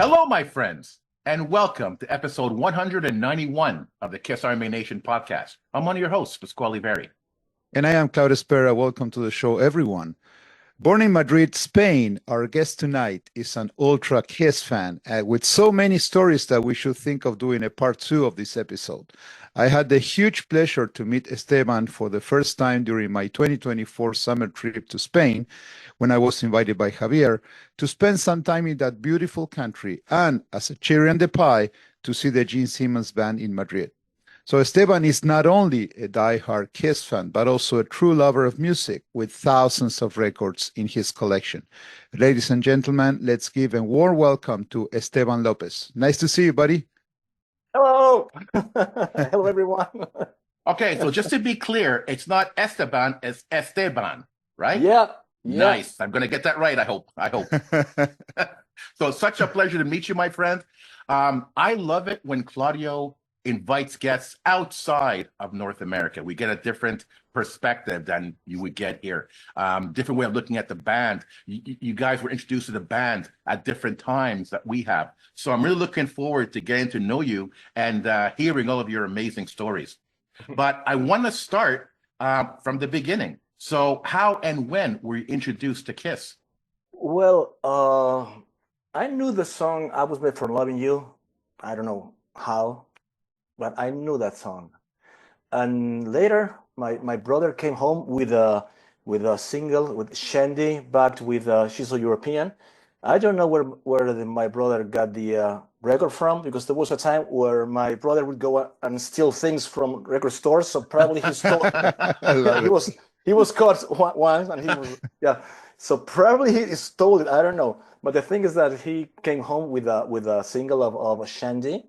Hello, my friends, and welcome to episode 191 of the Kiss Army Nation podcast. I'm one of your hosts, Pasquale Veri. And I am Claudio Spera. Welcome to the show, everyone. Born in Madrid, Spain, our guest tonight is an ultra Kiss fan with so many stories that we should think of doing a part 2 of this episode. I had the huge pleasure to meet Esteban for the first time during my 2024 summer trip to Spain, when I was invited by Javier to spend some time in that beautiful country and, as a cherry on the pie, to see the Gene Simmons band in Madrid. So Esteban is not only a die-hard Kiss fan, but also a true lover of music with thousands of records in his collection. Ladies and gentlemen, let's give a warm welcome to Esteban Lopez. Nice to see you, buddy. Hello. Hello, everyone. Okay, so just to be clear, it's not Esteban, it's Esteban, right? Yeah. Nice. I'm going to get that right, I hope. So it's such a pleasure to meet you, my friend. I love it when Claudio invites guests outside of North America. We get a different perspective than you would get here. Different way of looking at the band. You guys were introduced to the band at different times that we have. So I'm really looking forward to getting to know you and hearing all of your amazing stories. But I want to start from the beginning. So how and when were you introduced to Kiss? Well, I knew the song I Was Made for Loving You. I don't know how, but I knew that song. And later, my brother came home with a single with Shandy, backed with She's a European. I don't know where my brother got the record from, because there was a time where my brother would go and steal things from record stores. So probably he stole. He was caught once, and he was So probably he stole it. I don't know. But the thing is that he came home with a single of Shandy.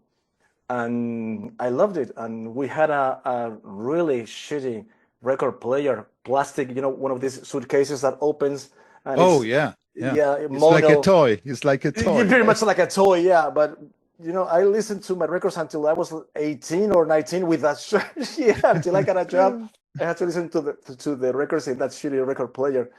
And I loved it. And we had a really shitty record player, plastic, one of these suitcases that opens. And it's like a toy. It's like a toy. Very much like a toy, yeah. But, I listened to my records until I was 18 or 19 with that shirt. Until I got a job. I had to listen to the records in that shitty record player.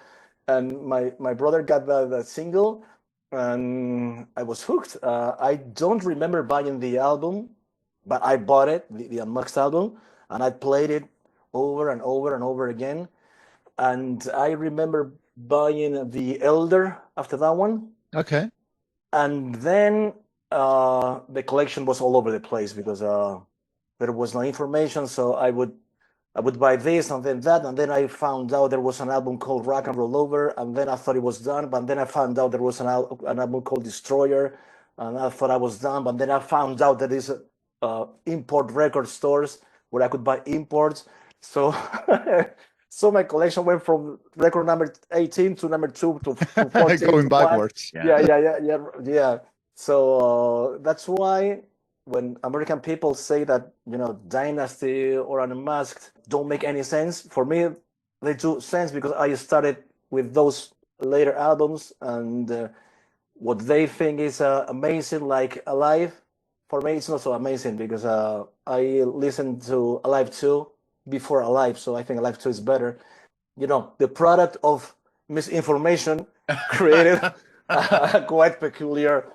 And my brother got that single, and I was hooked. I don't remember buying the album, but I bought it, the Unmixed album, and I played it over and over and over again. And I remember buying The Elder after that one. Okay. And then the collection was all over the place because there was no information. So I would buy this and then that, and then I found out there was an album called Rock and Roll Over, and then I thought it was done, but then I found out there was an album called Destroyer, and I thought I was done, but then I found out that there's import record stores where I could buy imports. So so my collection went from record number 18 to number 2 to 14. Going backwards. Yeah. So that's why when American people say that, Dynasty or Unmasked don't make any sense, for me, they do sense because I started with those later albums, and what they think is amazing, like Alive, for me, it's not so amazing because I listened to Alive 2 before Alive, so I think Alive 2 is better. The product of misinformation created a quite peculiar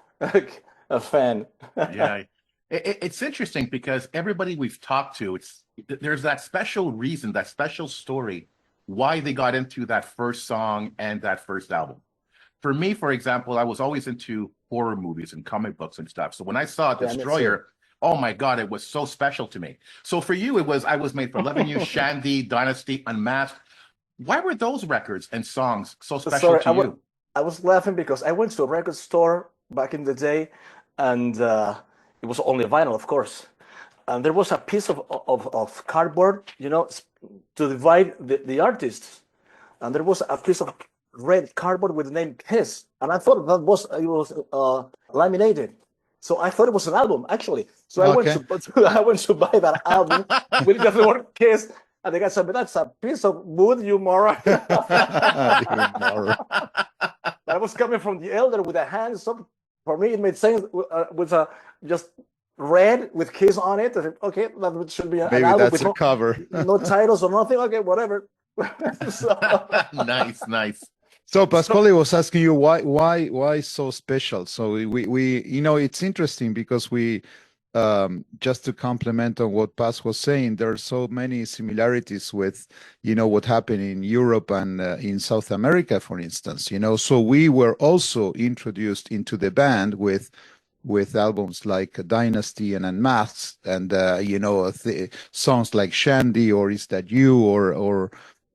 fan. Yeah. It's interesting because everybody we've talked to, there's that special reason, that special story, why they got into that first song and that first album. For me, for example, I was always into horror movies and comic books and stuff. So when I saw Destroyer, oh my God, it was so special to me. So for you, it was I Was Made for Loving You, Shandy, Dynasty, Unmasked. Why were those records and songs so special to you? I was laughing because I went to a record store back in the day, and it was only vinyl, of course. And there was a piece of cardboard, to divide the artists. And there was a piece of red cardboard with the name Kiss. And I thought it was laminated. So I thought it was an album, actually. So I went to buy that album with just the word Kiss. And the guy said, "But that's a piece of wood, you moron." I was coming from The Elder with a hand. So for me, it made sense with just red with Kiss on it. Okay, that should be an Maybe album that's with cover. No titles or nothing. Okay, whatever. Nice. So Pasquale was asking you why so special. So it's interesting because we just to complement on what Paz was saying, there are so many similarities with what happened in Europe and in South America, for instance. So we were also introduced into the band with albums like Dynasty and Unmasked, and songs like Shandy or Is That You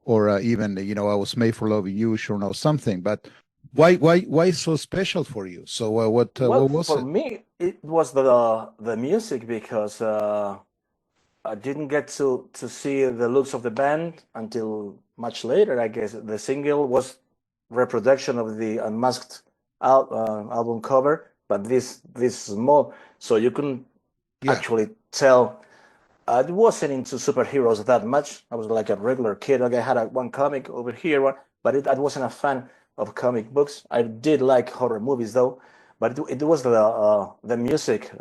or even I Was Made for Loving You, Sure Know Something. But why so special for you? So what was For it? me, it was the music because I didn't get to see the looks of the band until much later. I guess the single was reproduction of the Unmasked album cover, but this small, so you couldn't Yeah. actually tell. I wasn't into superheroes that much. I was like a regular kid. Like I had one comic over here, but I wasn't a fan of comic books. I did like horror movies though, but it was the music,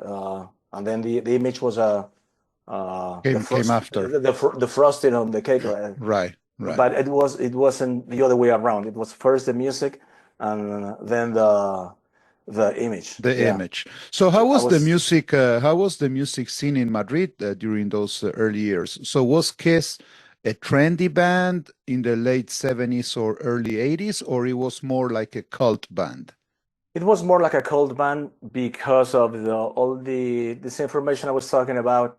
and then the image was Came after. the frosting on the cake. Right. But it wasn't the other way around. It was first the music, and then the image. The image. So how was the music? How was the music scene in Madrid during those early years? So was Kiss a trendy band in the late 70s or early 80s, or it was more like a cult band? It was more like a cult band because of all this information I was talking about.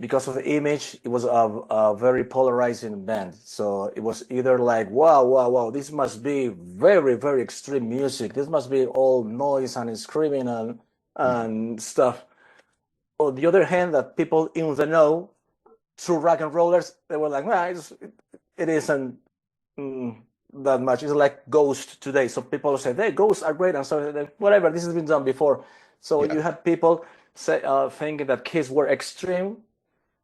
Because of the image, it was a very polarizing band. So it was either like, wow, this must be very, very extreme music. This must be all noise and screaming and stuff. On the other hand, that people in the know, true rock and rollers, they were like, well, it isn't that much. It's like Ghost today. So people say, hey, Ghosts are great. And so whatever, this has been done before. So you had people thinking that Kiss were extreme,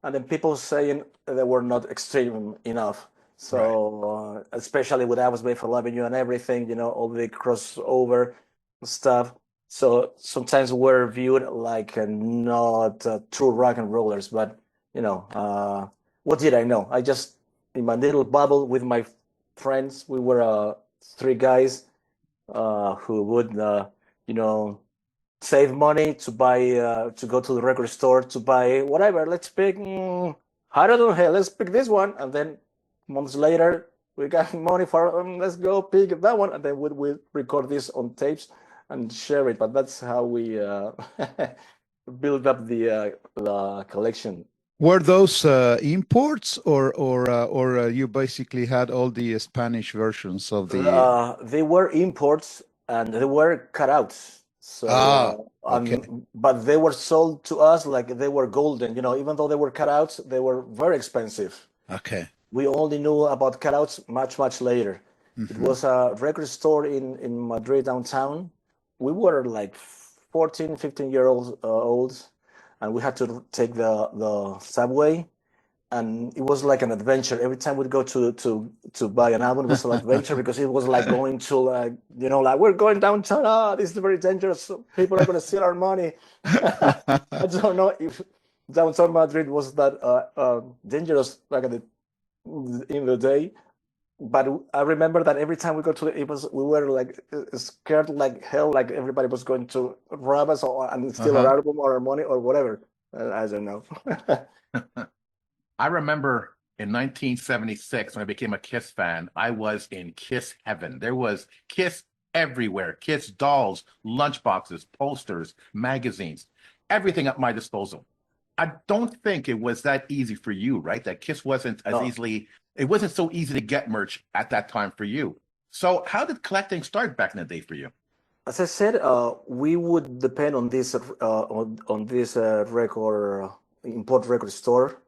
and then people saying they were not extreme enough. So especially with I Was Made for Loving You and everything, all the crossover stuff. So sometimes we're viewed like not true rock and rollers, but what did I know? I just in my little bubble with my friends, we were three guys who would save money to buy to go to the record store to buy whatever. Let's pick I don't know. Hey, let's pick this one, and then months later we got money for let's go pick that one, and then we record this on tapes and share it. But that's how we build up the collection. Were those imports, or you basically had all the Spanish versions of the? They were imports and they were cutouts. So, okay. But they were sold to us like they were golden. Even though they were cutouts, they were very expensive. Okay. We only knew about cutouts much later. It was a record store in Madrid downtown. We were like 14, 15-year-olds, and we had to take the subway. And it was like an adventure. Every time we'd go to buy an album, it was an adventure because it was like going to like we're going downtown. This is very dangerous. People are going to steal our money. I don't know if downtown Madrid was that dangerous back in the day, but I remember that every time we go to we were like scared like hell, like everybody was going to rob us and steal our album or our money or whatever. I don't know. I remember in 1976, when I became a Kiss fan, I was in Kiss heaven. There was Kiss everywhere, Kiss dolls, lunchboxes, posters, magazines, everything at my disposal. I don't think it was that easy for you, right? That Kiss wasn't as easily, it wasn't so easy to get merch at that time for you. So how did collecting start back in the day for you? As I said, we would depend on this record import record store.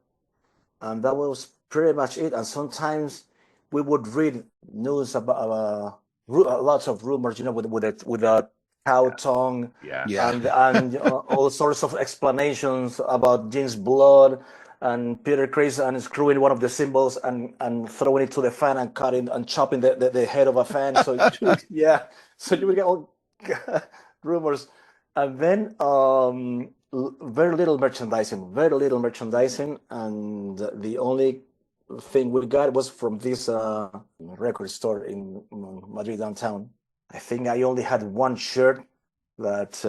And that was pretty much it. And sometimes we would read news about lots of rumors, with a cow tongue, and all sorts of explanations about Gene's blood and Peter Chris and screwing one of the cymbals and throwing it to the fan and cutting and chopping the head of a fan. So so you would get all rumors, and then very little merchandising, and the only thing we got was from this record store in Madrid downtown. I think I only had one shirt that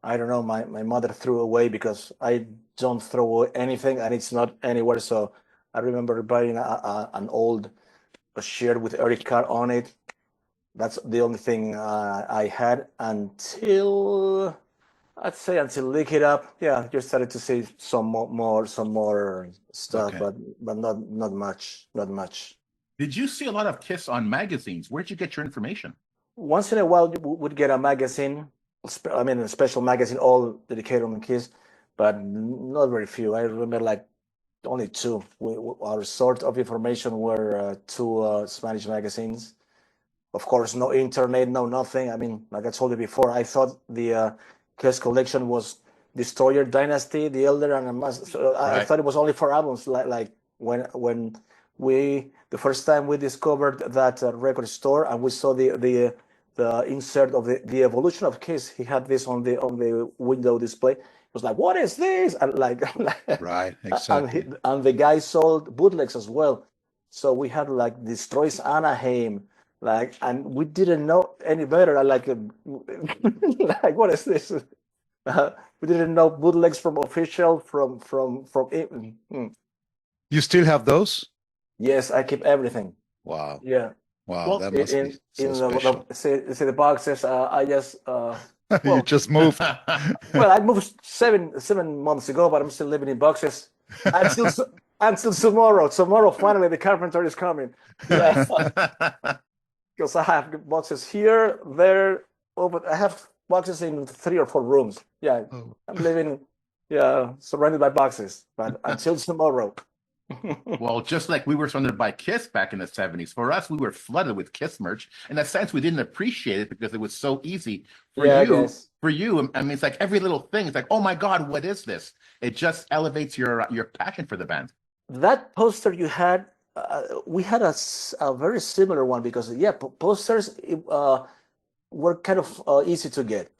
I don't know, my mother threw away because I don't throw away anything and it's not anywhere. So I remember buying an old shirt with Eric Carr on it. That's the only thing I had until I'd say until Lick It Up. Yeah, you started to see some more stuff, Okay. but not much. Did you see a lot of Kiss on magazines? Where'd you get your information? Once in a while, you would get a magazine. I mean, a special magazine all dedicated on Kiss, but not very few. I remember like only two. Our sort of information were two Spanish magazines. Of course, no internet, no nothing. I mean, like I told you before, I thought the Kiss collection was Destroyer Dynasty, The Elder, and so I Right. thought it was only for albums. Like when the first time we discovered that record store and we saw the insert of the evolution of Kiss, he had this on the window display. It was like, what is this? And like, Right, exactly. and the guy sold bootlegs as well. So we had like Destroys Anaheim. Like, and we didn't know any better. Like, like, what is this? We didn't know bootlegs from official from. You still have those? Yes, I keep everything. Wow. Yeah. Wow, Well, that must be so in special. see the boxes. I just You well, just moved. well, I moved 7 months ago, but I'm still living in boxes until tomorrow. Tomorrow, finally, the carpenter is coming. Yeah. Because I have boxes here, there, over. I have boxes in 3 or 4 rooms. Yeah, Oh. I'm living, yeah, surrounded by boxes. But until tomorrow. Well, just like we were surrounded by Kiss back in the 70s, for us, we were flooded with Kiss merch. In a sense, we didn't appreciate it because it was so easy. For Yeah, I you, guess. I mean, it's like every little thing. It's like, oh my God, what is this? It just elevates your passion for the band. That poster you had, we had a very similar one because yeah, posters were kind of easy to get.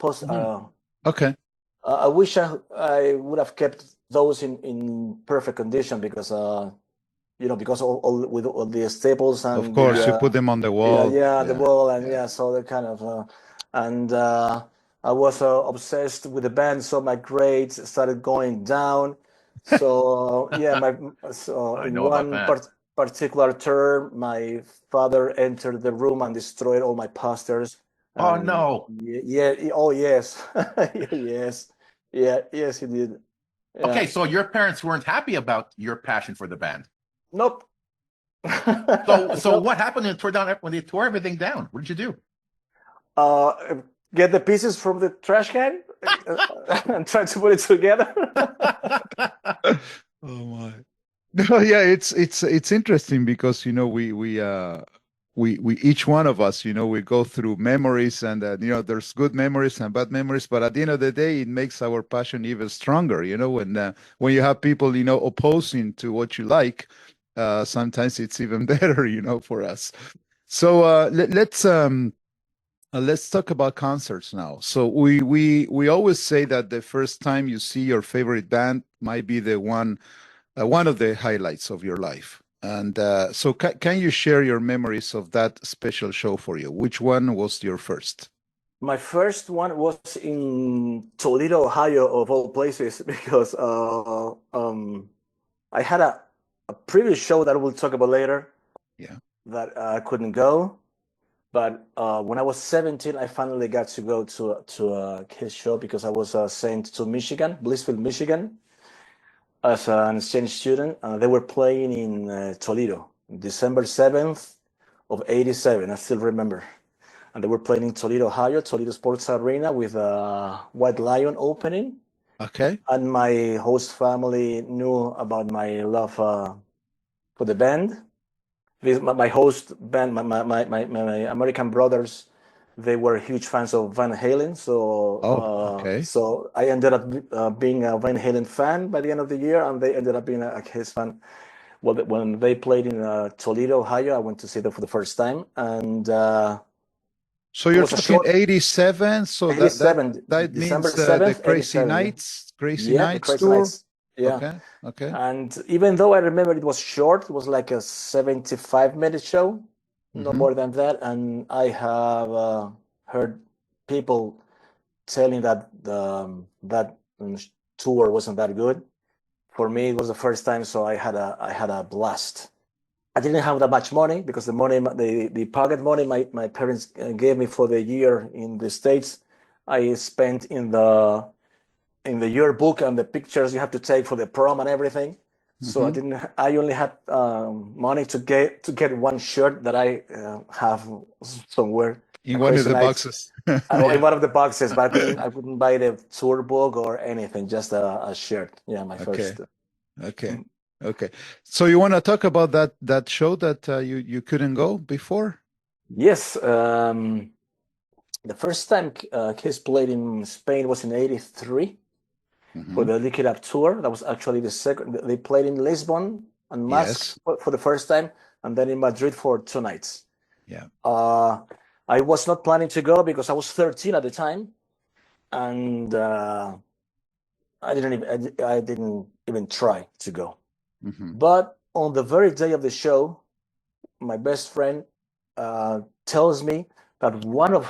Okay. I wish I would have kept those in perfect condition because because all with all the staples and Of course, you the put them on the wall. the wall and yeah. so they're kind of and I was obsessed with the band, so my grades started going down. So I in know about one that. particular term, my father entered the room and destroyed all my posters. Oh And no. oh yes, yes, yes, he did. Yeah. Okay, so your parents weren't happy about your passion for the band. Nope. So Nope. what happened when they tore everything down? What did you do? Get the pieces from the trash can and try to put it together. Oh my. No, yeah, it's interesting because we each one of us we go through memories and there's good memories and bad memories, but at the end of the day it makes our passion even stronger. When you have people opposing to what you like, sometimes it's even better for us. So let's talk about concerts now. So we always say that the first time you see your favorite band might be the one of the highlights of your life. And so can you share your memories of that special show for you? Which one was your first? My first one was in Toledo, Ohio, of all places, because I had a previous show that we'll talk about later. Yeah. That I couldn't go, but when I was 17, I finally got to go to a Kiss show because I was sent to Michigan, Blissfield, Michigan, as an exchange student. They were playing in Toledo, December 7th of '87. I still remember. And they were playing in Toledo, Ohio, Toledo Sports Arena with a White Lion opening. Okay. And my host family knew about my love for the band. My host band, my American brothers, they were huge fans of Van Halen. So okay. so I ended up being a Van Halen fan by the end of the year, and they ended up being a Kiss fan. Well, when they played in Toledo, Ohio, I went to see them for the first time, and so you're talking 87. So 87, that December means 7th, the Crazy 87, Nights, yeah, the Crazy tour. Nights. Yeah. Okay. Okay. And even though I remember it was short, it was like a 75-minute show, no Mhm. more than that. And I have heard people telling that that tour wasn't that good. For me, it was the first time, so I had a blast. I didn't have that much money because the pocket money my parents gave me for the year in the States, I spent in the yearbook and the pictures you have to take for the prom and everything. So Mhm. I only had money to get one shirt that I have somewhere In a one of crazy the night boxes. in one of the boxes, but I couldn't buy the tour book or anything, just a shirt. Yeah, my Okay. first. Okay. Okay. So you want to talk about that show that you couldn't go before? Yes, the first time Kiss played in Spain was in '83 for Hmm. the Lick It Up tour. That was actually the second. They played in Lisbon and Mask Yes. for the first time, and then in Madrid for 2 nights. Yeah. Uh, I was not planning to go because I was 13 at the time, and I didn't even try to go. Hmm. But on the very day of the show, my best friend tells me that one of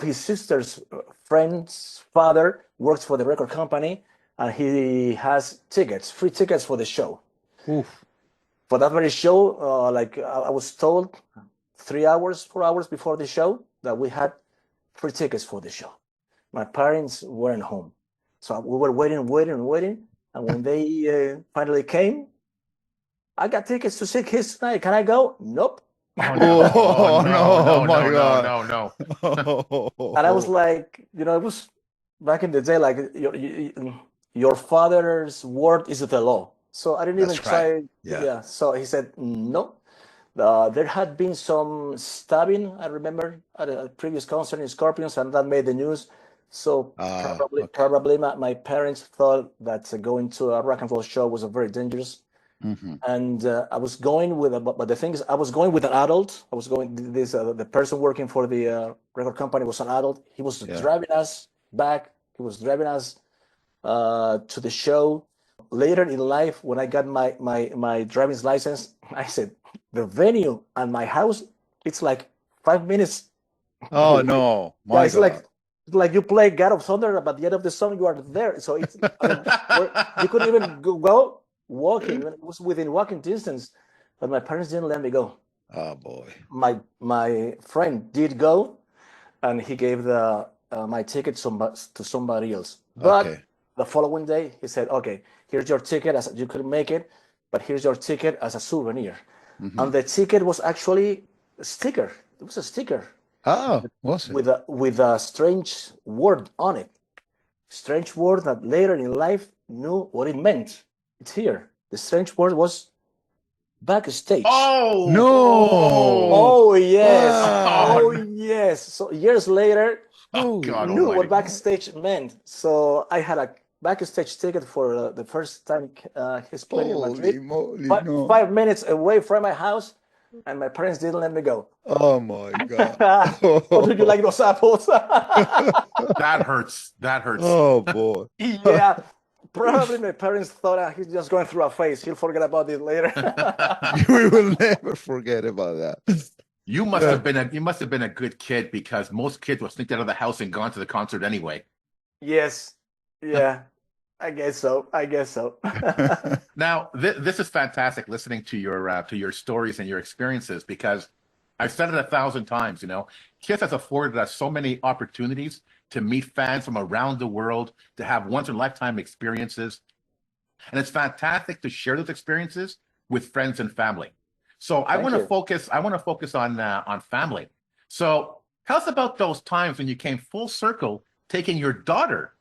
his sister's friend's father works for the record company, and he has free tickets for the show. Oof. For that very show, like I was told 3 hours, 4 hours before the show that we had free tickets for the show. My parents weren't home, so we were waiting, waiting, and waiting. And when they finally came, I got tickets to see Kiss tonight. Can I go? Nope. Oh And no! Oh Oh no! no, oh No! my No! No! God. No! No! I was Oh, like, it was back in the day, like your father's word is the law. So I didn't even that's right. try. Yeah. Yeah. So he said no. There had been some stabbing, I remember, at a previous concert in Scorpions, and that made the news. So probably, Okay. probably my parents thought that going to a rock and roll show was a very dangerous. Hmm. And I was going with, but the thing is, I was going with an adult. I was going, the person working for the record company was an adult. He was Yeah. driving us back. He was driving us to the show. Later in life, when I got my driving license, I said, the venue and my house, it's like 5 minutes Oh away. no, Yeah, my God. it's like you play God of Thunder, but at the end of the song, you are there. So I mean, you couldn't even go walking. It was within walking distance, but my parents didn't let me go. Oh boy. My friend did go, and he gave the my ticket to somebody else. But Okay. the following day, he said, "Okay, here's your ticket. As you couldn't make it, but here's your ticket as a souvenir." Hmm. And the ticket was actually a sticker. It was a sticker Oh, was it? with a strange word on it. Strange word that later in life knew what it meant. It's here. The strange word was backstage. Oh! No. Oh! Oh yes. Oh! What? Oh No. yes. So years later, Oh I God Holy knew what Almighty! moly. backstage meant. So I had a backstage ticket for the first time he's playing in Holy Madrid, moly. five, No. 5 minutes away from my house, and my parents didn't let me go. Oh my God. How do you like those apples? That hurts. That hurts. Oh boy. Yeah, probably my parents thought he's just going through a phase. He'll forget about it later. We will never forget about that. You must Yeah. have been a good kid because most kids will sneak out of the house and gone to the concert anyway. Yes, yeah, I guess so. I guess so. Now, this is fantastic listening to your stories and your experiences because I've said it 1,000 times, Kiss has afforded us so many opportunities to meet fans from around the world, to have once in a lifetime experiences. And it's fantastic to share those experiences with friends and family. So Thank you. I want to focus on family. So tell us about those times when you came full circle taking your daughter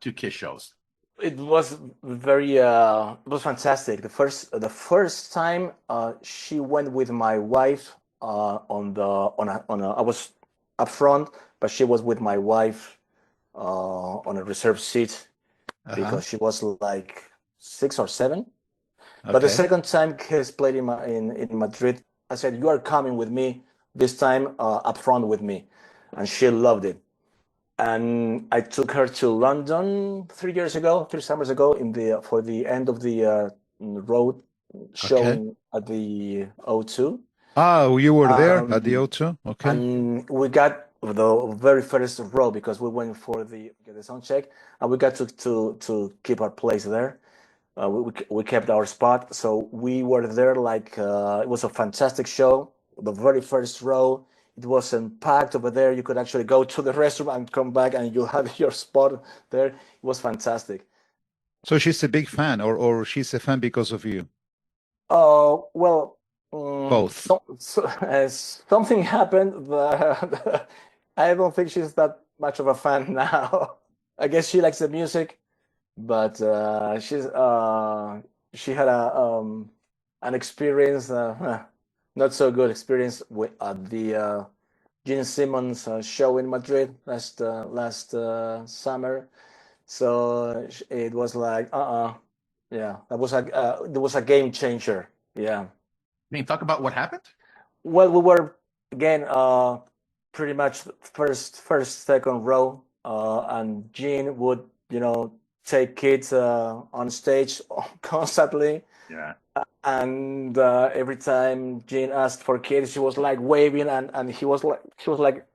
to Kiss shows. It was it was fantastic. The first time she went with my wife I was up front, but she was with my wife on a reserved seat Uh-huh. because she was like 6 or 7. But the Okay. second time Kiss played in Madrid, I said, "You are coming with me this time up front with me," and she loved it. and I took her to London 3 summers ago, for the end of the road showing at the O2. Ah, you were there at the Um, O2? Okay. and we got the very first row because we went for the sound check, and we got to keep our place there. We kept our spot, so we were there like it was a fantastic show. The very first row, it wasn't packed over there. You could actually go to the restroom and come back, and you had your spot there. It was fantastic. So she's a big fan, or she's a fan because of you? Well, Both. something happened that I don't think she's that much of a fan now. I guess she likes the music, but she had an experience, not so good experience at the Gene Simmons show in Madrid last summer. So it was like, yeah, there was a game changer. Yeah. Can you talk about what happened? Well, we were again pretty much first, second row, and Gene would, take kids on stage constantly. Yeah. And every time Gene asked for kids, she was like waving, and he was like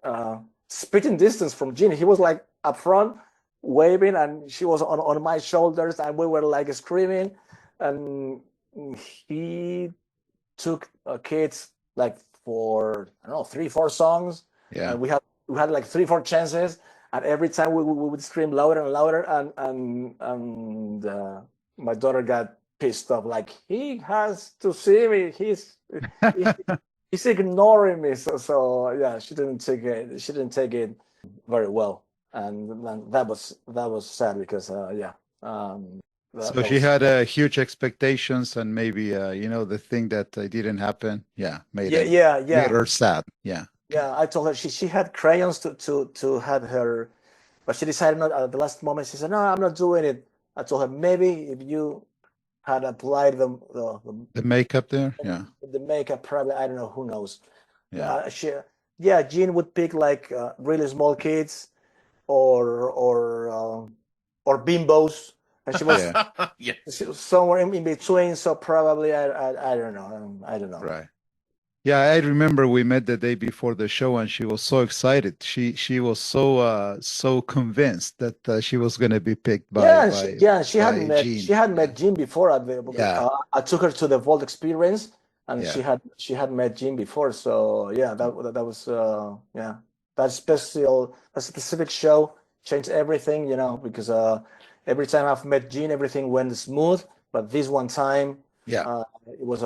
spitting distance from Gene. He was like up front waving, and she was on my shoulders, and we were like screaming, and he took kids like for, I don't know, 3-4 songs. Yeah. And we had like 3-4 chances, and every time we would scream louder and louder, and my daughter got pissed off, like, he has to see me. He's ignoring me. So yeah, she didn't take it very well, and that was sad because yeah. So she had huge expectations, and maybe the thing that didn't happen, made her sad. Yeah. Yeah, I told her she had crayons to have her, but she decided not at the last moment. She said, "No, I'm not doing it." I told her, maybe if you had applied the makeup there, the makeup, probably, I don't know, who knows. Yeah. Jean would pick like really small kids or bimbos, and she was Yeah. she was somewhere in between. So probably I don't know. I don't know. Right. Yeah, I remember we met the day before the show, and she was so excited. She was so convinced that she was going to be picked by she had met Gene before at the I took her to the Vault Experience, and she had met Gene before. So yeah, that was that specific show changed everything, because every time I've met Gene, everything went smooth, but this one time it was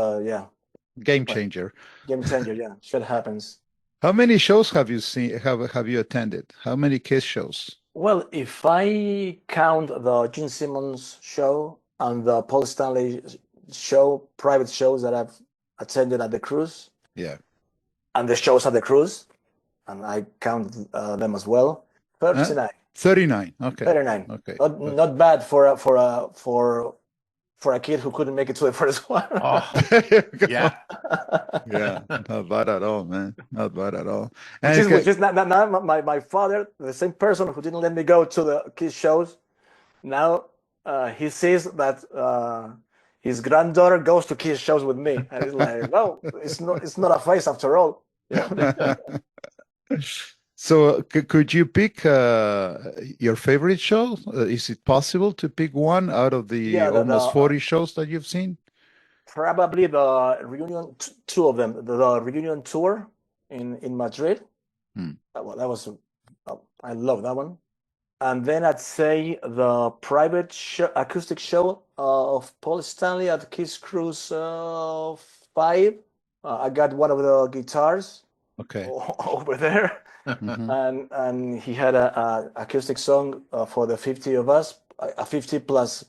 game changer. Game changer, yeah. Shit happens. How many shows have you seen? Have you attended? How many Kiss shows? Well, if I count the Gene Simmons show and the Paul Stanley show, private shows that I've attended at the cruise, and the shows at the cruise, and I count them as well, 39. 39. Okay. 39. Okay. Not bad for a kid who couldn't make it to the first one. Oh, yeah. Yeah, not bad at all, man. Not bad at all. Which is not my father, the same person who didn't let me go to the Kiss shows. Now he sees that his granddaughter goes to Kiss shows with me, and he's like, "Well, it's not a face after all." Yeah. So could you pick your favorite show? Is it possible to pick one out of the almost 40 shows that you've seen? Probably the reunion, two of them. The reunion tour in Madrid. That was I love that one. And then I'd say the private acoustic show of Paul Stanley at Kiss Cruise 5. I got one of the guitars over there. And he had a acoustic song for the 50 of us, a 50 plus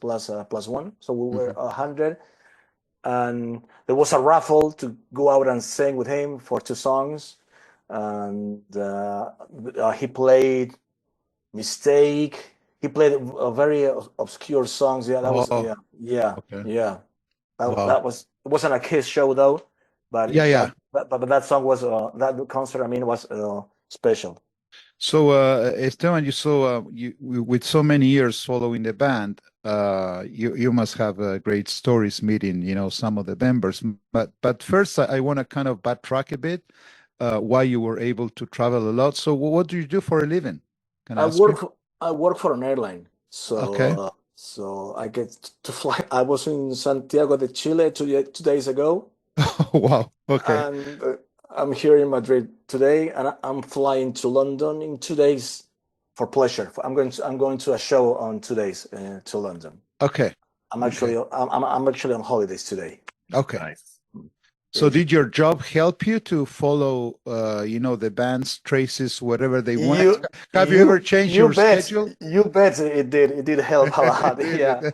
one, so we were 100. And there was a raffle to go out and sing with him for 2 songs, and he played Mistake. He played a very obscure songs. Yeah, that was it wasn't a Kiss show though, but but that song was that concert, I mean, was special. So, Esteban, with so many years following the band, you must have great stories meeting, some of the members. But first, I want to kind of backtrack a bit. Why you were able to travel a lot. So, what do you do for a living? Can I I ask you? work I work for an airline, Okay. so I get to fly. I was in Santiago de Chile 2 days ago, Wow. Okay. and I'm here in Madrid today, and I'm flying to London in 2 days for pleasure. I'm going to a show on 2 days to London. Okay. Okay. I'm actually on holidays today. Okay. Nice. So did your job help you to follow, the band's traces wherever they went? You Have you ever changed you your bet schedule? you bet it did help a lot. Really? Yeah.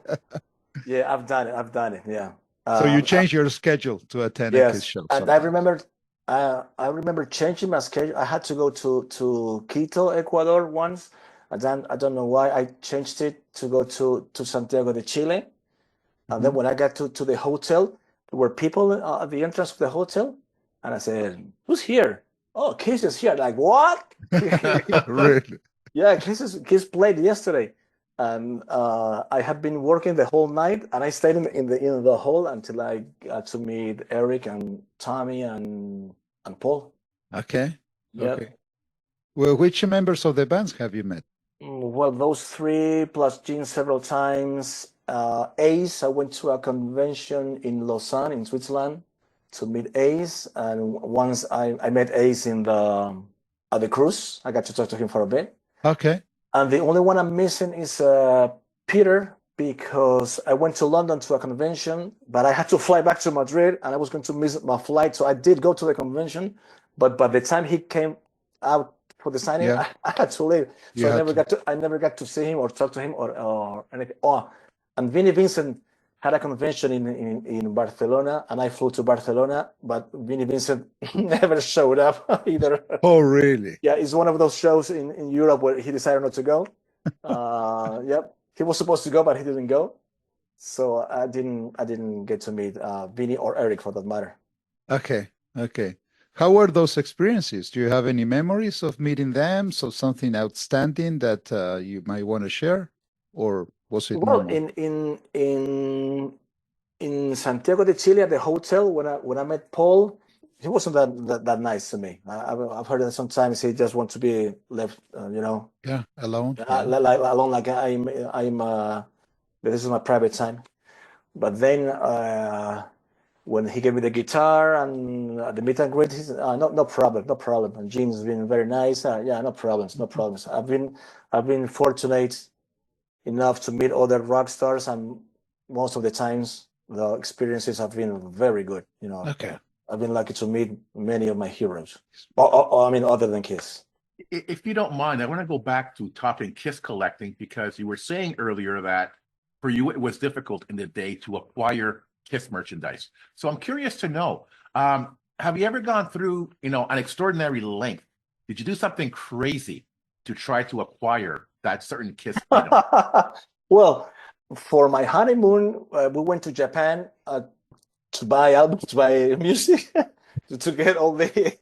Yeah, I've done it. Yeah. So you I, changed your schedule to attend a Kiss yes, show and sometimes. I remember changing my schedule. I had to go to Quito, Ecuador once. I don't know why I changed it to go to Santiago de Chile. And then Mhm. when I got to the hotel, there were people at the entrance of the hotel, and I said, "Who's here? Oh, Kiss is here." Like what? Really? Yeah, Kiss played yesterday, and I had been working the whole night, and I stayed in the hall until I got to meet Eric and Tommy and Paul. Okay. Yep. Okay. Well, which members of the bands have you met? Well, those three plus Gene several times. Ace, I went to a convention in Lausanne, in Switzerland, to meet Ace, and once I met Ace in the at the cruise. I got to talk to him for a bit. Okay. And the only one I'm missing is Peter because I went to London to a convention, but I had to fly back to Madrid and I was going to miss my flight. So I did go to the convention, but by the time he came out for the signing, Yeah. I had to leave. You So had to. I never got to see him or talk to him or anything. Oh, and Vinnie Vincent had a convention in Barcelona and I flew to Barcelona, but Vinnie Vincent never showed up either. Oh, really? Yeah, it's one of those shows in Europe where he decided not to go. Yep, he was supposed to go, but he didn't go. So I didn't get to meet Vinny or Eric for that matter. Okay. Okay. How were those experiences? Do you have any memories of meeting them? So something outstanding that you might want to share, or was it Well, normal? in Santiago de Chile at the hotel when I met Paul, he wasn't that nice to me. I've heard that sometimes he just wants to be left, Yeah, alone. Yeah. like alone, like I'm this is my private time. But then when he gave me the guitar and the meet and greet, he said, no problem, no problem. And Gene's been very nice. Yeah, no problems, no problems. I've been fortunate enough to meet other rock stars, and most of the times the experiences have been very good. Okay. I've been lucky to meet many of my heroes. I mean, other than Kiss. If you don't mind, I want to go back to talking Kiss collecting because you were saying earlier that for you it was difficult in the day to acquire Kiss merchandise. So I'm curious to know, have you ever gone through, an extraordinary length? Did you do something crazy to try to acquire that certain Kiss item? Well, for my honeymoon, we went to Japan to buy albums, to buy music, to get all the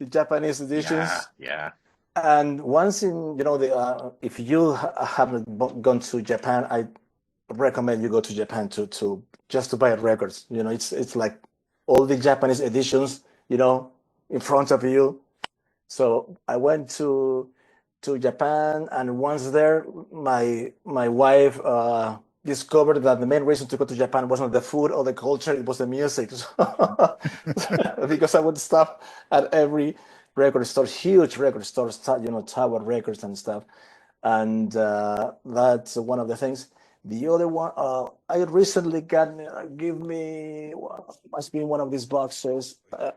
Japanese Yeah, editions. yeah. And once if you haven't gone to Japan, I recommend you go to Japan to just to buy records. It's like all the Japanese editions, in front of you. So I went to Japan, and once there, my wife discovered that the main reason to go to Japan wasn't the food or the culture; it was the music. Because I would stop at every record store, huge record stores, Tower Records and stuff, and that's one of the things. The other one, I recently got, give me, must be in one of these boxes. Oh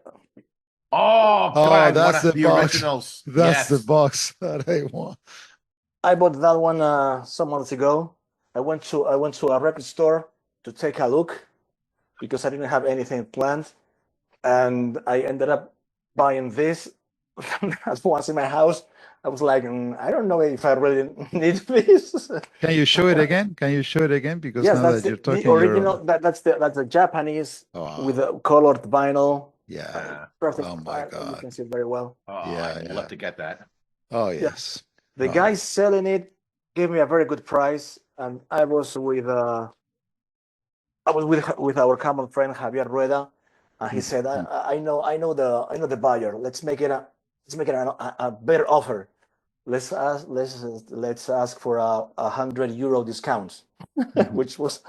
Oh, God, one that's of the the box. originals. That's the Yes. box that I want. I bought that one some months ago. I went to a record store to take a look because I didn't have anything planned, and I ended up buying this. Once in my house, I was like, I don't know if I really need this. Can you show it again? Can you show it again? Because Yes, now that's that you're the talking, original. That's the Japanese with wow. a colored vinyl. Yeah. Perfect. Oh my You God. can see it very well. Oh, Yeah, I'd love yeah. to get that. Oh, Yeah, yes. the Oh, guy selling it gave me a very good price, and I was with our common friend Javier Rueda, and he said, mhm. I know the buyer. Let's make it a better offer. Let's ask for a €100 discount, Mhm. which was,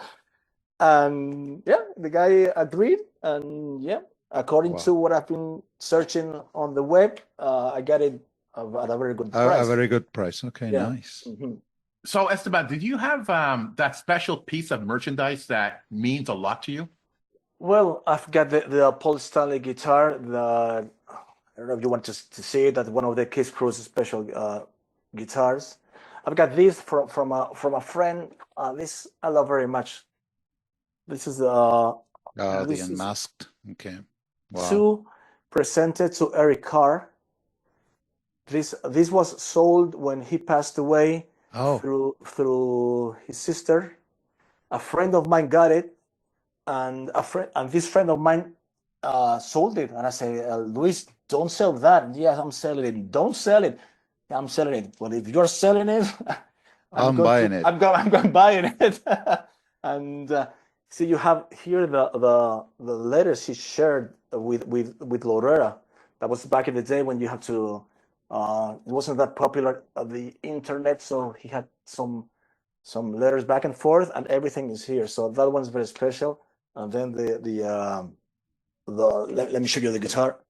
and yeah, the guy agreed, and yeah, according Wow. to what I've been searching on the web, I got it at a very good A price. very good price. Okay, Yeah. nice. Mhm. So, Esteban, did you have that special piece of merchandise that means a lot to you? Well, I've got the Paul Stanley guitar. I don't know if you want to see it. That's one of the Kiss Crew's special guitars. I've got this from a friend. This I love very much. This is The this is unmasked. Okay. Wow. two presented to Eric Carr. This was sold when he passed away Oh, through his sister. A friend of mine got it, and this friend of mine sold it, and I say, Luis, don't sell that. Yes, I'm selling it. Don't sell it. Yeah, I'm selling it. But if you're selling it, I'm buying it. I'm going buying it. And see, you have here the letters he shared with Lorera. That was back in the day when you had to. It wasn't that popular the internet, so he had some letters back and forth, and everything is here. So that one's very special. And then let me show you the guitar.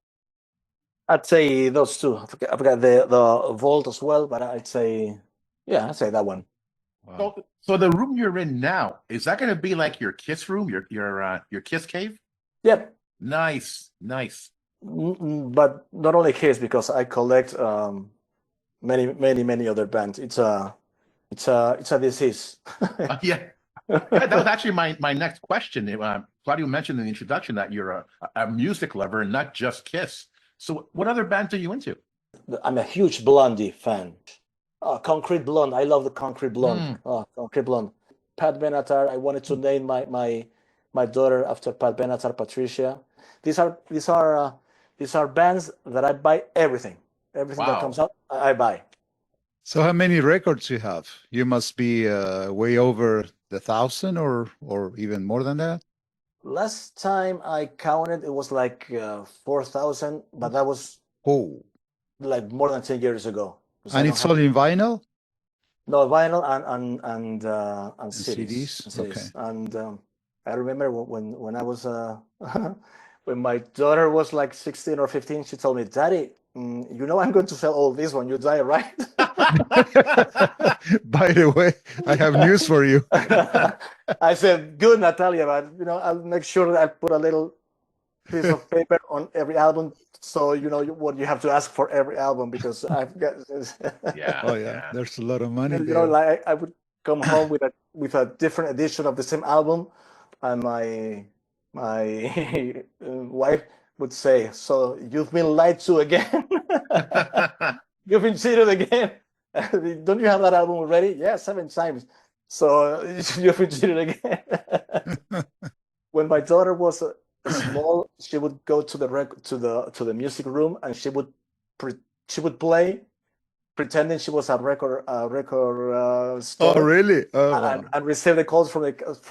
I'd say those two. I've got the Volt as well, but I'd say that one. Wow. So the room you're in now, is that going to be like your Kiss room, your Kiss cave? Yep. Nice, nice. But not only his, because I collect many other bands. It's a disease. Yeah. Yeah, that was actually my next question. Claudio mentioned in the introduction that you're a music lover and not just Kiss. So what other bands are you into? I'm a huge Blondie fan. Concrete Blonde. I love the Concrete Blonde. Mm. Concrete Blonde. Pat Benatar. I wanted to name my daughter after Pat Benatar, Patricia. These are these are uh, these are bands that I buy everything. Everything that comes Wow. out, I buy. So how many records you have? You must be way over 1,000 or even more than that. Last time I counted, it was like 4,000, but that was Oh, like more than 10 years ago. Because I and don't it's have all in vinyl no vinyl and and CDs, CDs. Okay. and I remember when I was when my daughter was like 16 or 15, she told me, "Daddy, you know I'm going to sell all this when you die, right?" By the way, I have news for you. I said, "Good, Natalia, but I'll make sure that I put a little piece of paper on every album, so you know what you have to ask for every album because I've got." Yeah, Oh yeah, yeah. there's a lot of money You know, there. like I would come home with a different edition of the same album, and my wife would say, "So you've been lied to again? You've been cheated again? Don't you have that album already? Yeah, 7 times. So you've been cheated again." When my daughter was small, she would go to the music room, and she would play pretending she was a record Oh store, really? Oh wow. and receive the calls from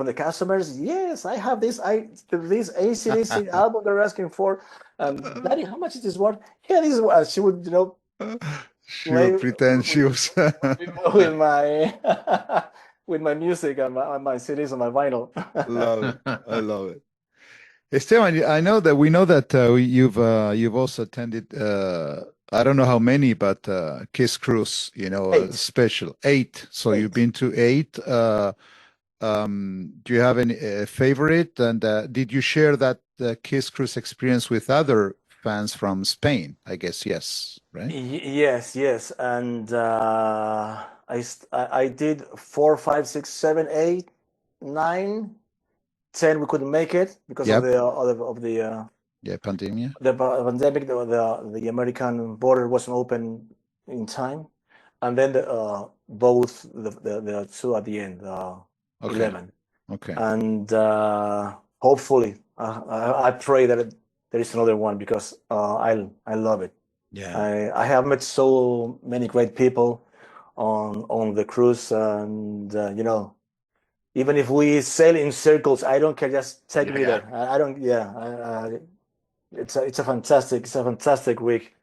the customers. Yes, I have this AC/DC album they're asking for. Daddy, how much is this worth? Yeah, this is what she would She play would pretend she was. with my with my music and my CDs and my vinyl. Love it. I love it. Esteban, I know that we know that you've also attended I don't know how many, but Kiss Cruise, Eight, special 8. So you've eight. been to 8. Do you have any favorite? And did you share that Kiss Cruise experience with other fans from Spain? I guess yes, right? Yes, and I did 4, 5, 6, 7, 8, 9, 10. We couldn't make it because of Yep. the Yeah, pandemia. pandemic. The American border wasn't open in time, and then both the two at the end, Okay. 11, Okay. and hopefully I pray that there is another one because I love it. Yeah. I have met so many great people on the cruise, and even if we sail in circles, I don't care. Just take Yeah, me yeah. there. I don't. Yeah, it's a fantastic week.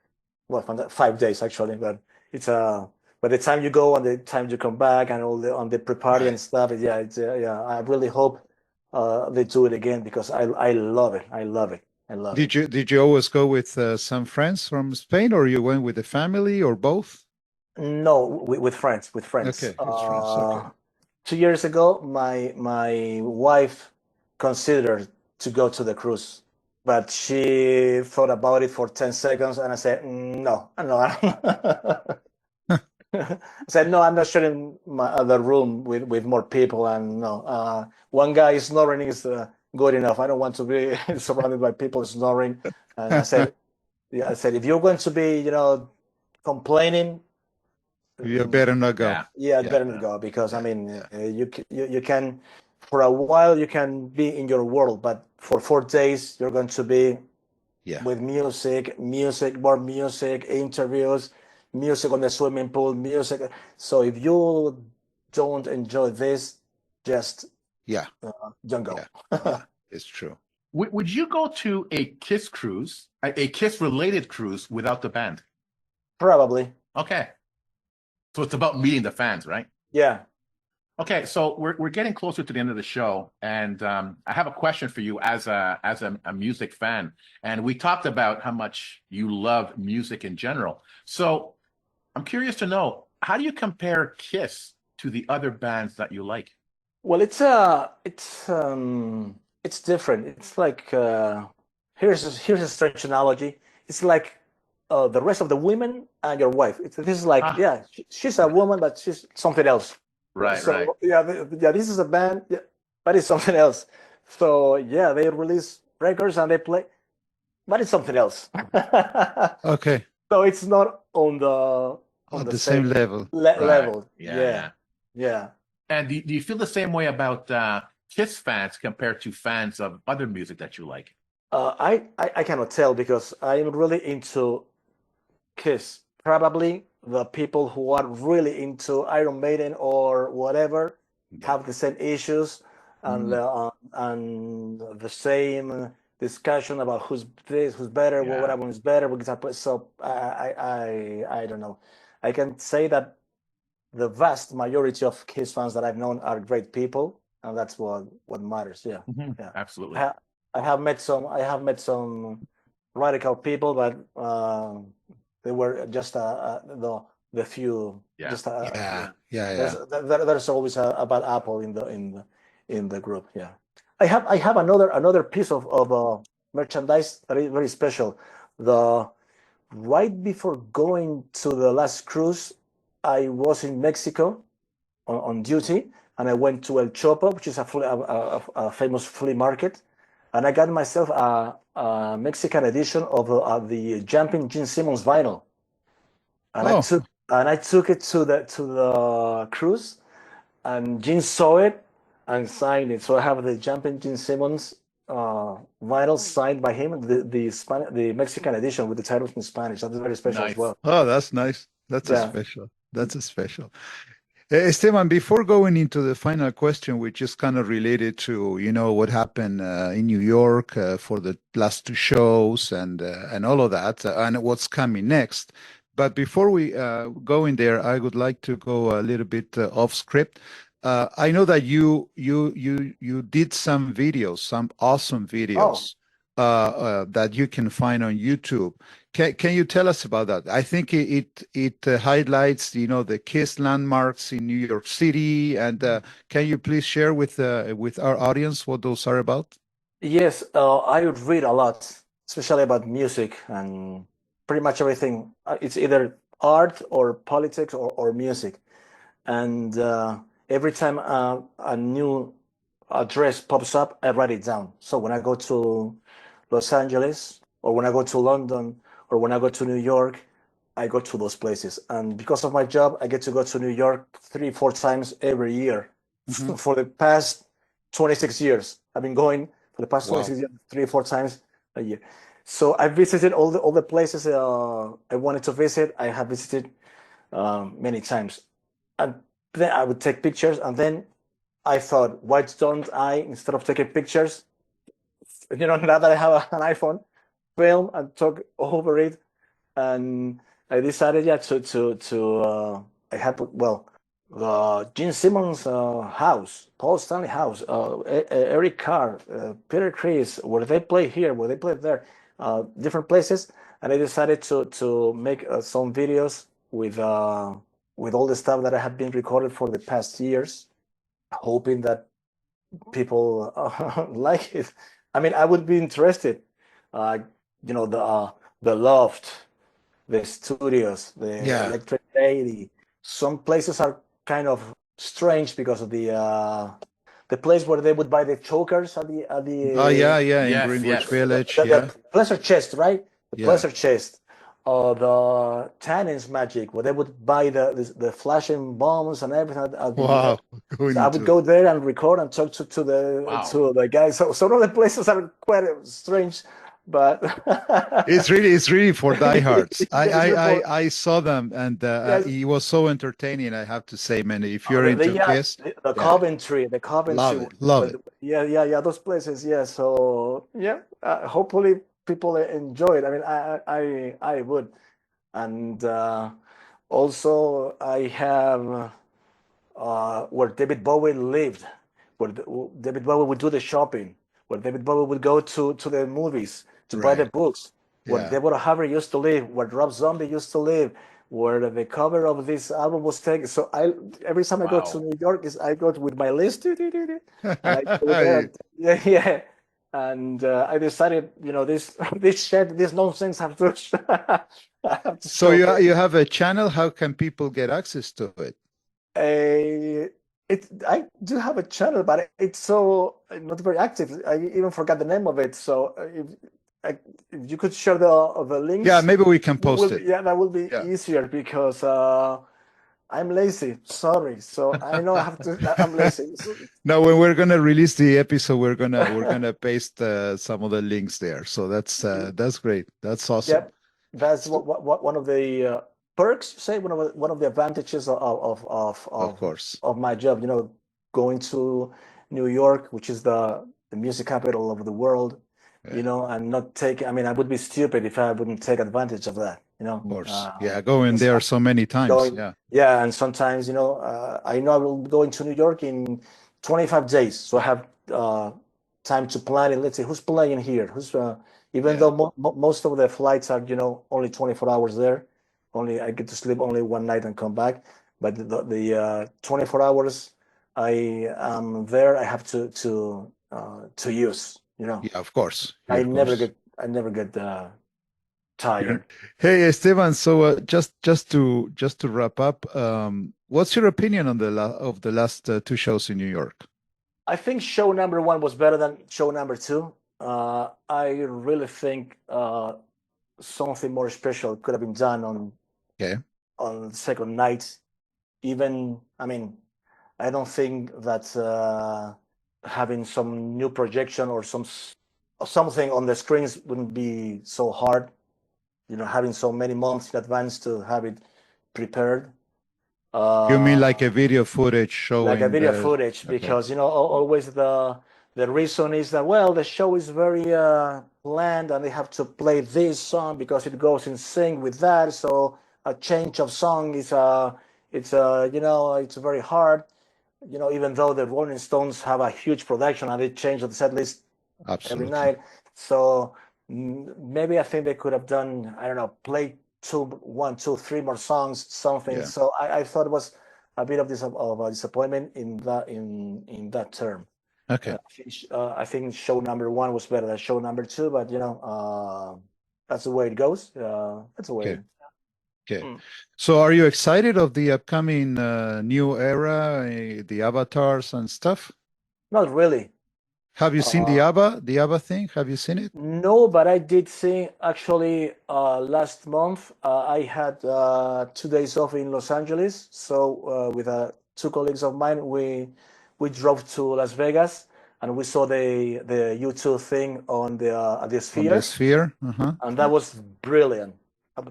Well, 5 days actually, but it's by the time you go and the time you come back and all the on the pre-party Right. and stuff. Yeah, it's yeah. I really hope they do it again because I love it. I love it. I love it. Did you always go with some friends from Spain, or you went with the family, or both? No, with friends, with friends. Okay, with friends. Okay. 2 years ago, my wife considered to go to the cruise, but she thought about it for 10 seconds, and I said, no, no. I said, no, I'm not sharing my other room with more people, and no, one guy snoring is good enough. I don't want to be surrounded by people snoring. And I said, yeah, I said, if you're going to be, complaining. You better not go. Yeah. Yeah, Yeah. better not go because I Yeah, mean, yeah, you can for a while you can be in your world, but for 4 days you're going to be yeah. with music, more music, interviews, music on the swimming pool, music. So if you don't enjoy this, just Yeah, don't yeah, go. yeah. It's true. Would you go to a Kiss cruise, a Kiss related cruise without the band? Probably, Okay. So it's about meeting the fans, right? yeah. Okay, so we're getting closer to the end of the show, and I have a question for you as a music fan. And we talked about how much you love music in general. So I'm curious to know, how do you compare Kiss to the other bands that you like? Well, it's different. It's like here's a strange analogy. It's like the rest of the women and your wife. This is like Ah, yeah, she's a woman, but she's something else. right, right. So yeah, yeah, this is a band, yeah, but it's something else. So yeah, they release records and they play, but it's something else. Okay, So it's not on on the the same same level. Right. level. Yeah, Yeah, yeah. yeah. And do you feel the same way about Kiss fans compared to fans of other music that you like? I cannot tell because I'm really into Kiss. Probably the people who are really into Iron Maiden or whatever Yeah. have the same issues Mm, and the same discussion about who's this, who's better, what yeah. album is better, what guitar player. So I don't know. I can say that the vast majority of Kiss fans that I've known are great people, and that's what matters. Yeah, Mhm. yeah. I, Absolutely. ha I have met some. I have met some radical people, but they were just the few. Yeah. Just Yeah, yeah. yeah, yeah. There's always a bad apple in the group. Yeah. I have another piece of merchandise that is very special. The Right before going to the last cruise, I was in Mexico on duty, and I went to El Chopo, which is a famous flea market, and I got myself a Mexican edition of the Jumping Gene Simmons vinyl, and Oh, I took it to the cruise, and Gene saw it and signed it. So I have the Jumping Gene Simmons vinyl signed by him, the Mexican edition with the titles in Spanish. That's very special as Nice. well. oh, that's nice. That's a Yeah. special. That's a special. Esteban, before going into the final question, which is kind of related to, what happened in New York for the last two shows and all of that, and what's coming next. But before we go in there, I would like to go a little bit off script. I know that you did some videos, some awesome Oh, videos that you can find on YouTube. Can you tell us about that? I think it highlights, the Kiss landmarks in New York City, and can you please share with our audience what those are about? yes. I would read a lot, especially about music and pretty much everything. It's either art or politics or music. And every time a new address pops up, I write it down. So when I go to Los Angeles, or when I go to London, or when I go to New York, I go to those places. And because of my job, I get to go to New York 3, 4 times every year Mhm. for the past 26 years. I've been going for the past Wow. 26 years, 3, 4 times a year. So I visited all the places I wanted to visit. I have visited many times, and then I would take pictures, and then I thought, why don't I, instead of taking pictures, now that I have an iPhone, film and talk over it, and I decided, yeah, I had well, the Gene Simmons house, Paul Stanley house, Eric Carr, Peter Chris, where they play here, where they play there, different places, and I decided to make some videos with all the stuff that I had been recorded for the past years, hoping that people like it. I mean, I would be interested. Uh, the loft, the studios, the Yeah. electric lady. Some places are kind of strange because of the place where they would buy the chokers at the Oh, yeah, in Yes, Greenwich yes. Village. the Yeah. pleasure chest, right? The Yeah. pleasure chest. Or the Tannins Magic, where they would buy the flashing bombs and everything at the Wow. Going so I would into go there and record and talk to the Wow. guys. So some of the places are quite strange, but it's really for diehards. it's report. I saw them, and Yes, it was so entertaining. I have to say, man, if you're into Kiss, the yeah, Coventry, love it, love it. yeah, those places, yeah. So yeah, hopefully people enjoy it. I mean, I would, and also I have where David Bowie lived, where David Bowie would do the shopping, where David Bowie would go to the movies to buy the Right. books, where Yeah. Deborah Harry used to live, where Rob Zombie used to live, where the cover of this album was taken. So every time I go to Wow. New York, I go with my list, and I go there, and, yeah. And I decided, this this nonsense have to I have to So stop. you have a channel. How can people get access to it? I do have a channel, but it's so not very active. I even forgot the name of it. So if you could share the links, Yeah, maybe we can post it. yeah, that will be Yeah. easier because I'm lazy. Sorry. So I know I have to. I'm lazy. So, Now, when we're gonna release the episode, we're gonna paste some of the links there. So that's great. That's awesome. yep, that's what one of the perks. Say one of the advantages Of course. of my job. Going to New York, which is the music capital of the world. Yeah. And not take. I mean, I would be stupid if I wouldn't take advantage of that. Of course. Yeah, going there so many times. Going, Yeah. yeah, and sometimes, I know I will be going to New York in 25 days, so I have time to plan it. Let's say who's playing here, even Yeah. though most of the flights are, only 24 hours there. Only I get to sleep only one night and come back. But the 24 hours I am there, I have to use. Yeah, of course. I Of never course. get tired. Hey, Esteban. So just to wrap up, what's your opinion on of the last two shows in New York? I think show number one was better than show number two. I really think something more special could have been done Okay. on the second night. Even, I mean, I don't think that having some new projection or something on the screens wouldn't be so hard. Having so many months in advance to have it prepared. You mean like a video footage showing Like a video the footage, okay. because always the reason is that, well, the show is very planned and they have to play this song because it goes in sync with that, so a change of song is it's very hard, even though the Rolling Stones have a huge production and they change the set list every Absolutely. night. So maybe I think they could have done, I don't know, play one, two, three more songs, something. Yeah. So I thought it was a bit of a disappointment in that term. Okay. I think show number one was better than show number two, but that's the way it goes. That's the way. Okay. Okay. Mm. So are you excited of the upcoming new era, the avatars and stuff? Not really. Have you seen the ABBA thing? Have you seen it? No, but I did see actually last month. I had 2 days off in Los Angeles, so with two colleagues of mine, we drove to Las Vegas, and we saw the U2 thing on the On the Sphere, Sphere. Uh-huh. and that was brilliant.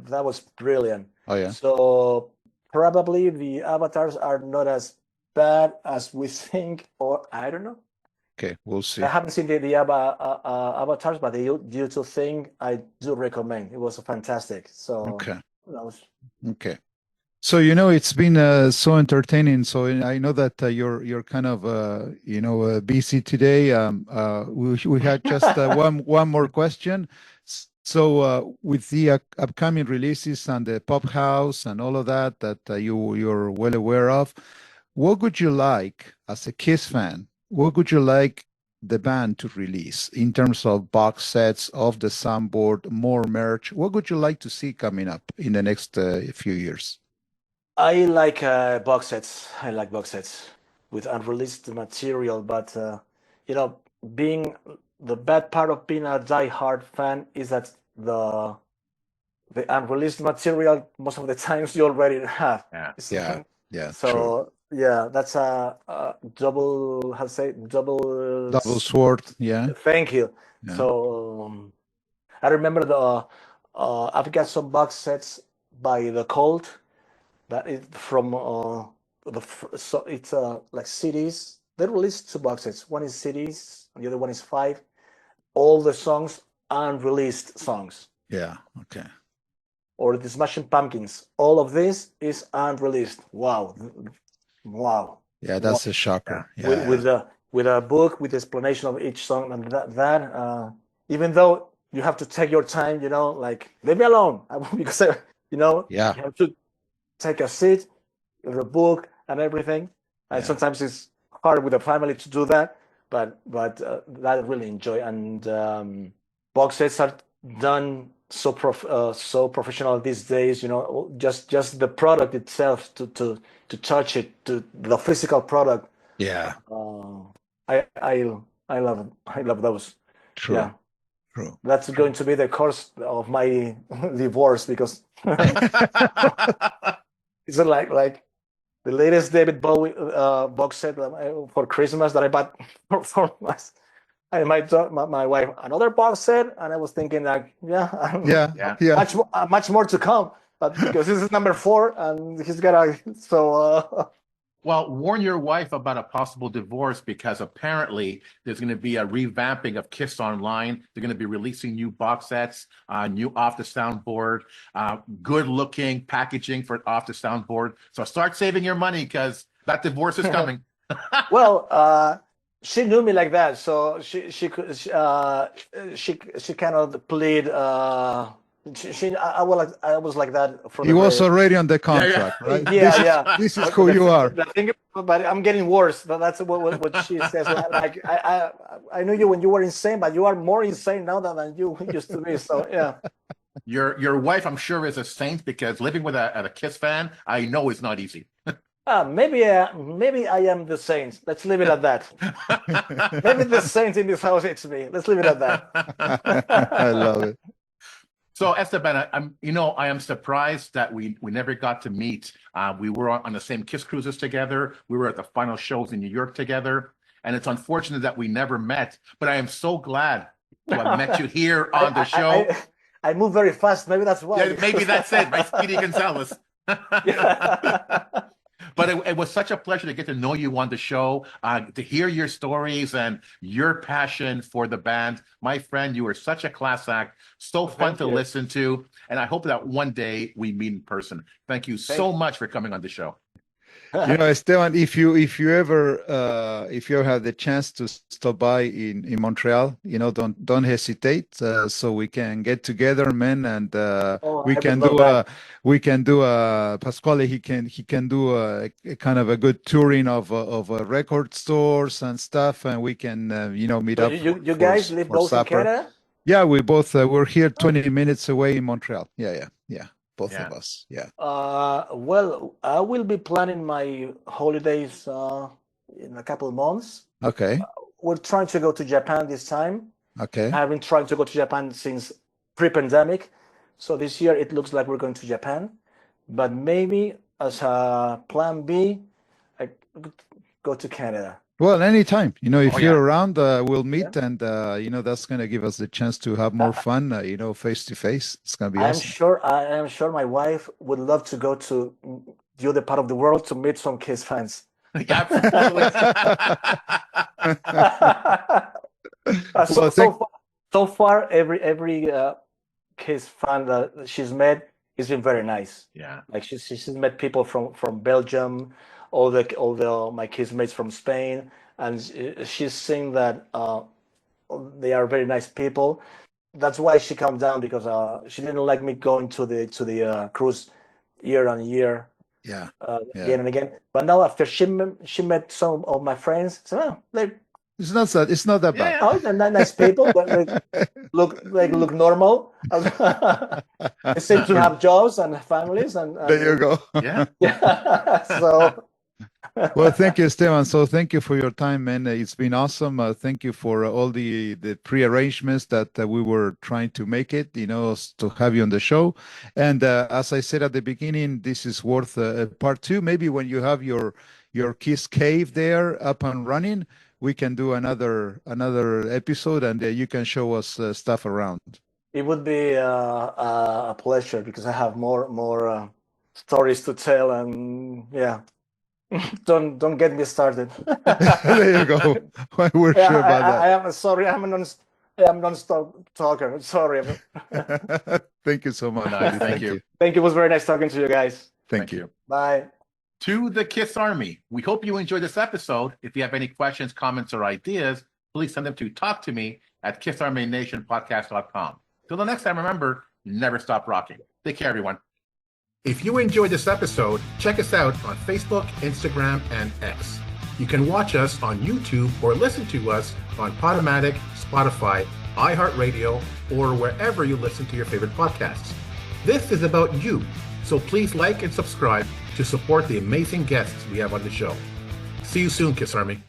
That was brilliant. Oh yeah. So probably the avatars are not as bad as we think, or I don't know. Okay, we'll see. I haven't seen the avatars, but the YouTube thing I do recommend. It was fantastic. So Okay. that was Okay. So it's been so entertaining. So I know that you're kind of busy today. We had just one more question. So with the upcoming releases and the pop house and all of that you're well aware of, what would you like as a Kiss fan? What would you like the band to release in terms of box sets, of the soundboard, more merch? What would you like to see coming up in the next few years? I like box sets. I like box sets with unreleased material, but being the bad part of being a die-hard fan is that the unreleased material most of the times you already have. Yeah. True. So yeah, that's a double, how to say, double sword. Yeah. Thank you. Yeah. So I remember I've got some box sets by The Cult that is from so it's like CDs. They released two box sets. One is CDs, and the other one is 5. All the songs, unreleased songs. Yeah. Okay. Or the Smashing Pumpkins. All of this is unreleased. Wow. Yeah, that's a shocker. Yeah. With a book with explanation of each song, and that even though you have to take your time, like leave me alone because you have to take a seat, the book and everything, and sometimes it's hard with the family to do that. But that I really enjoy, and box sets are done so professional these days. Just the product itself to touch it, to the physical product. Yeah. I love those. True. Yeah. True. That's going to be the course of my divorce because it's like the latest David Bowie box set for Christmas that I bought for us. I might tell my wife another box set, and I was thinking like, much more to come, but because this is number 4, and he's got Well, warn your wife about a possible divorce because apparently there's going to be a revamping of Kiss Online. They're going to be releasing new box sets, new off the soundboard, good looking packaging for off the soundboard. So start saving your money because that divorce is coming. Well, she knew me like that, so she cannot plead. I was like that from. He was already on the contract, right? Yeah. This is who you are. The thing, but I'm getting worse. That's what she says. Like I knew you when you were insane, but you are more insane now than you used to be. So yeah. Your wife, I'm sure, is a saint because living with a Kiss fan, I know is not easy. Maybe I am the saint. Let's leave it at that. Maybe the saint in this house it's me. Let's leave it at that. I love it. So Esteban, I am surprised that we never got to meet. We were on the same Kiss cruises together. We were at the final shows in New York together, and it's unfortunate that we never met. But I am so glad to have met you here on the show. I move very fast. Maybe that's why. Yeah, maybe that's it. Right, Speedy Gonzalez. But it was such a pleasure to get to know you on the show, to hear your stories and your passion for the band. My friend, you are such a class act, so fun to listen to, and I hope that one day we meet in person. Thank you so much for coming on the show. Esteban, if you ever have the chance to stop by in Montreal, don't hesitate. So we can get together, man, and we can do Pasquale. He can do a kind of a good touring of record stores and stuff, and we can meet up. You guys live both in Canada? Yeah, we're here 20 minutes away in Montreal. Yeah. Both of us, yeah. Well, I will be planning my holidays in a couple of months. Okay. We're trying to go to Japan this time. Okay. I've been trying to go to Japan since pre-pandemic. So this year it looks like we're going to Japan. But maybe as a plan B, go to Canada. Well, anytime, if Oh, you're yeah. around, we'll meet, and that's going to give us the chance to have more fun, face to face. It's going to be awesome. I am sure my wife would love to go to the other part of the world to meet some Kiss fans. Absolutely. Well, So far, every Kiss fan that she's met has been very nice. Yeah. Like she's met people from Belgium, all my Kiss mates from Spain, and she's saying that they are very nice people. That's why she calmed down, because she didn't like me going to the cruise year on year. Yeah. Again and again. But now after she met some of my friends, so It's not that bad. oh, they're nice people, but look normal. They seem to have jobs and families, and There you go. Yeah. So. Well, thank you, Esteban. So thank you for your time, man. It's been awesome. Thank you for all the pre-arrangements that we were trying to make it, to have you on the show. And as I said at the beginning, this is worth part 2. Maybe when you have your Kiss Cave there up and running, we can do another episode, and you can show us stuff around. It would be a pleasure, because I have more stories to tell, and yeah. Don't get me started. There you go. We're sure about that. I am sorry. I'm a non-stop talker. Sorry. Thank you so much. Nice. Thank you. Thank you. It was very nice talking to you guys. Thank you. Bye. To the Kiss Army, we hope you enjoyed this episode. If you have any questions, comments, or ideas, please send them to talktome@kissarmynationpodcast.com. Till the next time, remember, never stop rocking. Take care, everyone. If you enjoyed this episode, check us out on Facebook, Instagram, and X. You can watch us on YouTube or listen to us on Podomatic, Spotify, iHeartRadio, or wherever you listen to your favorite podcasts. This is about you, so please like and subscribe to support the amazing guests we have on the show. See you soon, Kiss Army.